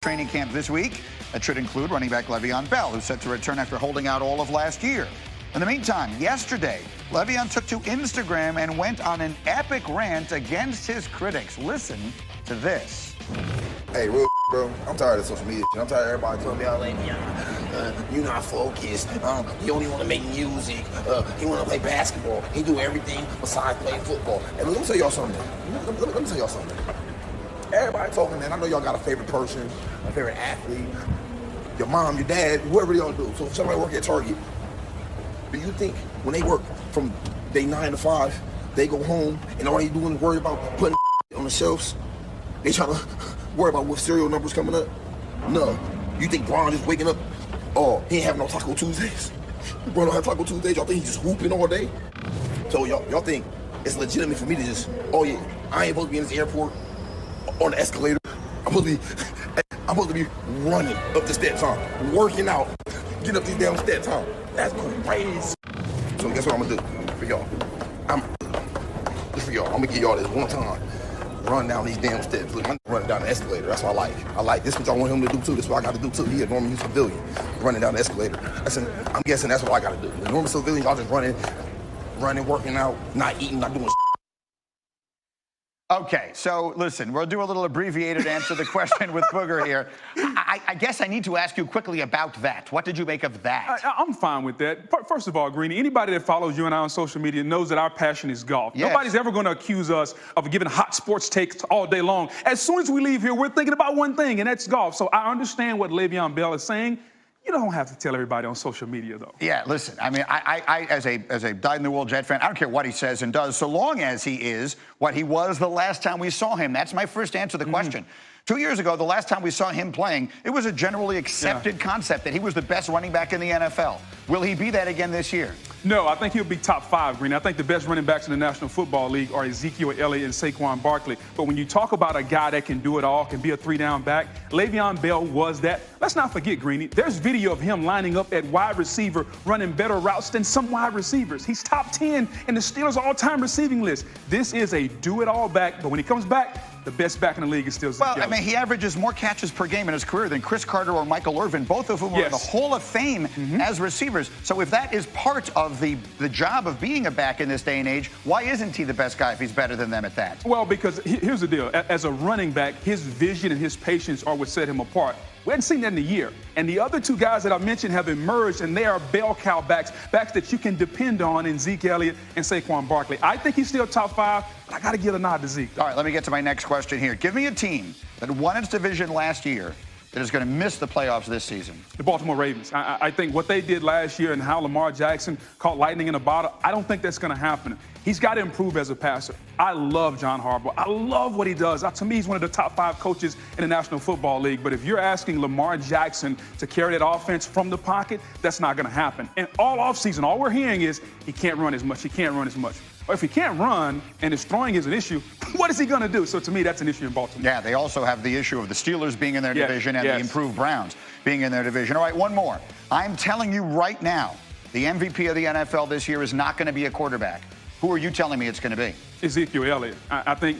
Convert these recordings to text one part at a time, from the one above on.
Training camp this week. That should include running back VeonBell, who's set to return after holding out all of last year. In the meantime, yesterday, Le'Veon took to Instagram and went on an epic rant against his critics. Listen to this. Hey, real bro, I'm tired of social media shit. I'm tired of everybody telling me, Le'Veon, you're not focused. You only want to make music. You want to play basketball. He do everything besides play football. And let me tell y'all something. Let me tell y'all something. Everybody talking, man. I know y'all got a favorite person, a favorite athlete, your mom, your dad, whoever y'all do. So if somebody work at Target, do you think when they work from day 9 to 5, they go home and all they doing is worry about putting on the shelves? They trying to worry about what cereal numbers coming up? No. You think Braun just waking up? Oh, he ain't having no Taco Tuesdays. Braun don't have Taco Tuesdays. Y'all think he's just hooping all day? So y'all think it's legitimate for me to just, oh yeah, I ain't supposed to be in this airport on the escalator. I'm supposed to be running up the steps, working out, getting up these damn steps, That's crazy. So guess what I'm gonna do for y'all? I'm gonna give y'all this one time. Run down these damn steps. Look, I'm running down the escalator. That's what I like. I like this. What y'all want him to do too. This is what I got to do too. He a normal civilian running down the escalator. I'm guessing that's what I got to do. The normal civilian, y'all just running, working out, not eating, not doing. Okay, so listen, we'll do a little abbreviated answer the question with Booger here. I guess I need to ask you quickly about that. What did you make of that? I'm fine with that. First of all, Greeny, anybody that follows you and I on social media knows that our passion is golf. Yes. Nobody's ever going to accuse us of giving hot sports takes all day long. As soon as we leave here, we're thinking about one thing, and that's golf. So I understand what Le'Veon Bell is saying. You don't have to tell everybody on social media, though. Yeah, listen, I mean, I as a dyed-in-the-wool Jet fan, I don't care what he says and does, so long as he is what he was the last time we saw him. That's my first answer to the question. 2 years ago, the last time we saw him playing, it was a generally accepted concept that he was the best running back in the NFL. Will he be that again this year? No, I think he'll be top 5, Green. I think the best running backs in the National Football League are Ezekiel Elliott and Saquon Barkley. But when you talk about a guy that can do it all, can be a 3-down back, Le'Veon Bell was that. Let's not forget, Greeny, there's video of him lining up at wide receiver, running better routes than some wide receivers. He's top 10 in the Steelers' all-time receiving list. This is a do-it-all back, but when he comes back, the best back in the league is still Ezekiel. Well, I mean, he averages more catches per game in his career than Chris Carter or Michael Irvin, both of whom are in the Hall of Fame as receivers. So if that is part of the job of being a back in this day and age, why isn't he the best guy if he's better than them at that? Well, because here's the deal. As a running back, his vision and his patience are what set him apart. We hadn't seen that in a year. And the other two guys that I mentioned have emerged, and they are bell cow backs that you can depend on in Zeke Elliott and Saquon Barkley. I think he's still top 5, but I got to give a nod to Zeke. All right, let me get to my next question here. Give me a team that won its division last year that is going to miss the playoffs this season. The Baltimore Ravens. I think what they did last year and how Lamar Jackson caught lightning in a bottle, I don't think that's going to happen. He's got to improve as a passer. I love John Harbaugh. I love what he does. To me, he's one of the top 5 coaches in the National Football League. But if you're asking Lamar Jackson to carry that offense from the pocket, that's not going to happen. And all offseason, all we're hearing is he can't run as much. He can't run as much. Or if he can't run and his throwing is an issue, what is he going to do? So to me, that's an issue in Baltimore. Yeah, they also have the issue of the Steelers being in their division and the improved Browns being in their division. All right, one more. I'm telling you right now, the MVP of the NFL this year is not going to be a quarterback. Who are you telling me it's going to be? Ezekiel Elliott. I think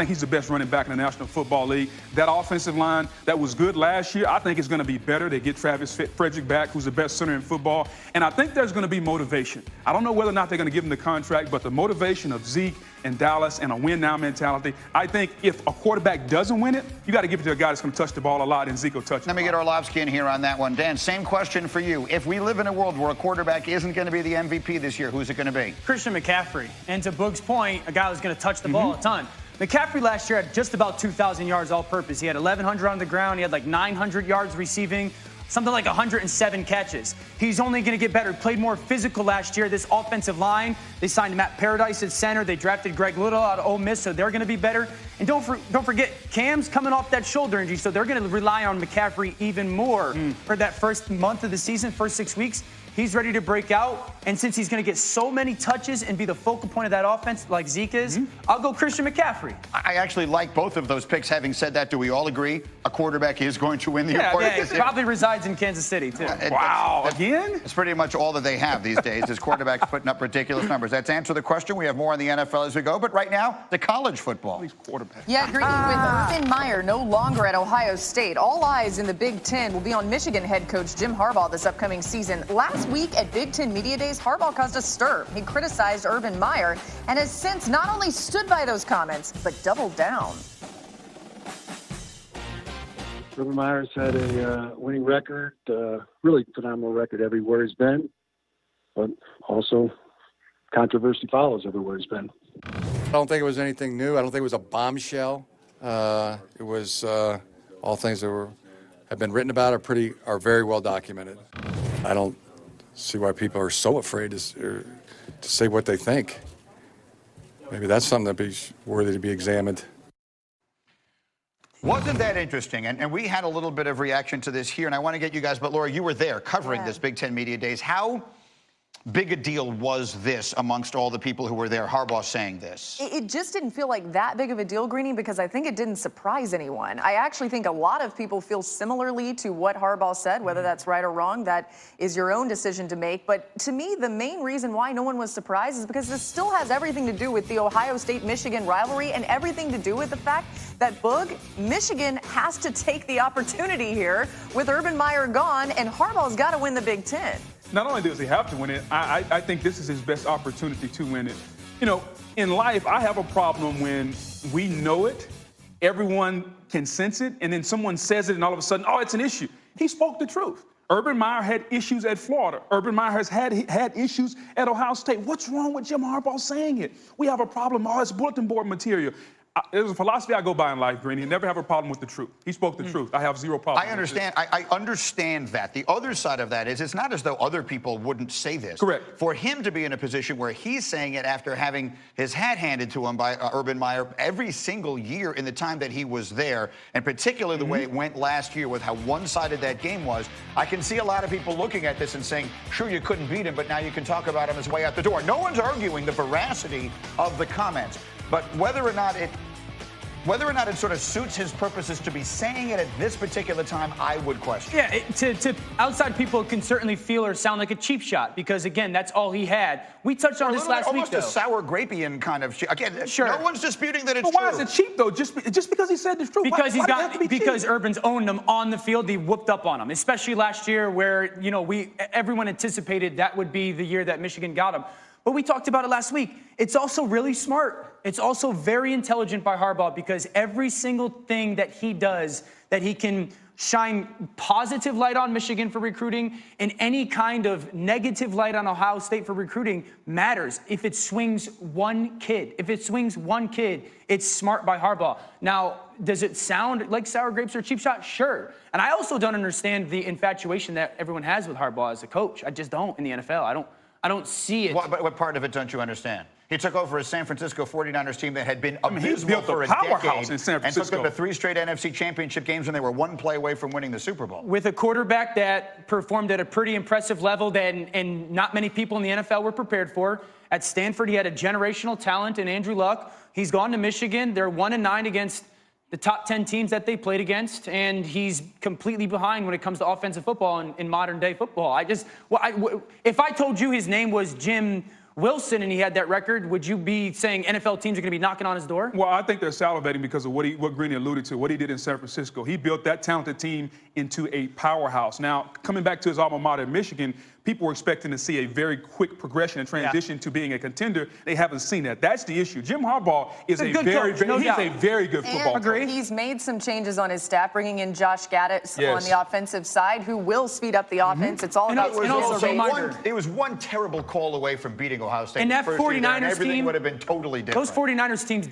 he's the best running back in the National Football League. That offensive line that was good last year, I think it's going to be better. They get Travis Frederick back, who's the best center in football. And I think there's going to be motivation. I don't know whether or not they're going to give him the contract, but the motivation of Zeke and Dallas and a win-now mentality, I think if a quarterback doesn't win it, you got to give it to a guy that's going to touch the ball a lot, and Zeke will touch it. Let me get Orlovsky in here on that one. Dan, same question for you. If we live in a world where a quarterback isn't going to be the MVP this year, who's it going to be? Christian McCaffrey. And to Boog's point, a guy who's going to touch the ball a ton. McCaffrey last year had just about 2,000 yards all-purpose. He had 1,100 on the ground. He had like 900 yards receiving, something like 107 catches. He's only going to get better. He played more physical last year. This offensive line, they signed Matt Paradise at center. They drafted Greg Little out of Ole Miss, so they're going to be better. And don't forget, Cam's coming off that shoulder injury, so they're going to rely on McCaffrey even more for that first month of the season, first 6 weeks. He's ready to break out. And since he's going to get so many touches and be the focal point of that offense like Zeke is, I'll go Christian McCaffrey. I actually like both of those picks. Having said that, do we all agree a quarterback is going to win the award? Yeah, he probably resides in Kansas City, too. Wow, again? It's pretty much all that they have these days is quarterbacks putting up ridiculous numbers. That's answer the question. We have more on the NFL as we go, but right now, the college football. These quarterbacks. Yeah, Greeny, with Urban Meyer no longer at Ohio State, all eyes in the Big Ten will be on Michigan head coach Jim Harbaugh this upcoming season. Last week at Big Ten Media Days, Harbaugh caused a stir. He criticized Urban Meyer and has since not only stood by those comments, but doubled down. Urban Meyer's had a winning record, really phenomenal record everywhere he's been, but also controversy follows everywhere he's been. I don't think it was anything new. I don't think it was a bombshell. It was all things that have been written about are very well documented. I don't see why people are so afraid to say what they think. Maybe that's something that'd be worthy to be examined. Wasn't that interesting? And we had a little bit of reaction to this here, and I want to get you guys, but Laura, you were there covering this Big Ten Media Days. How big a deal was this amongst all the people who were there, Harbaugh saying this? It just didn't feel like that big of a deal, Greeny, because I think it didn't surprise anyone. I actually think a lot of people feel similarly to what Harbaugh said, whether that's right or wrong. That is your own decision to make. But to me, the main reason why no one was surprised is because this still has everything to do with the Ohio State-Michigan rivalry and everything to do with the fact that, Boog, Michigan has to take the opportunity here with Urban Meyer gone, and Harbaugh's got to win the Big Ten. Not only does he have to win it, I think this is his best opportunity to win it. You know, in life, I have a problem when we know it, everyone can sense it, and then someone says it, and all of a sudden, oh, it's an issue. He spoke the truth. Urban Meyer had issues at Florida. Urban Meyer has had issues at Ohio State. What's wrong with Jim Harbaugh saying it? We have a problem. Oh, it's bulletin board material. There's a philosophy I go by in life, Greeny. You never have a problem with the truth. He spoke the truth. I have zero problem. I understand. I understand that. The other side of that is it's not as though other people wouldn't say this. Correct. For him to be in a position where he's saying it after having his hat handed to him by Urban Meyer every single year in the time that he was there, and particularly the way it went last year with how one-sided that game was, I can see a lot of people looking at this and saying, sure, you couldn't beat him, but now you can talk about him as way out the door. No one's arguing the veracity of the comments. But whether or not it sort of suits his purposes to be saying it at this particular time, I would question. Yeah, to outside people, it can certainly feel or sound like a cheap shot because, again, that's all he had. We touched on this last week, though. Almost a sour grapian kind of shit. Again, sure. No one's disputing that it's true. Why is it cheap, though? Just because he said the truth? Because Urban's owned him on the field. He whooped up on him, especially last year where, you know, everyone anticipated that would be the year that Michigan got him. But we talked about it last week. It's also really smart. It's also very intelligent by Harbaugh because every single thing that he does that he can shine positive light on Michigan for recruiting and any kind of negative light on Ohio State for recruiting matters. If it swings one kid, it's smart by Harbaugh. Now, does it sound like sour grapes or a cheap shot? Sure. And I also don't understand the infatuation that everyone has with Harbaugh as a coach. I just don't in the NFL. I don't see it. What part of it don't you understand? He took over a San Francisco 49ers team that had been abysmal he built for a a powerhouse decade in San Francisco. and took them to 3 straight NFC championship games when they were 1 play away from winning the Super Bowl. With a quarterback that performed at a pretty impressive level and not many people in the NFL were prepared for. At Stanford, he had a generational talent in Andrew Luck. He's gone to Michigan. They're 1-9 against the top 10 teams that they played against, and he's completely behind when it comes to offensive football in modern-day football. If I told you his name was Jim Wilson and he had that record, would you be saying NFL teams are going to be knocking on his door? Well, I think they're salivating because of what Greeny alluded to, what he did in San Francisco. He built that talented team into a powerhouse. Now, coming back to his alma mater, Michigan, people were expecting to see a very quick progression and transition to being a contender. They haven't seen that. That's the issue. Jim Harbaugh is a very good football coach. He's made some changes on his staff, bringing in Josh Gaddis on the offensive side, who will speed up the offense. It's all about it was one terrible call away from beating Ohio State. And that 49ers everything team would have been totally different. Those 49ers teams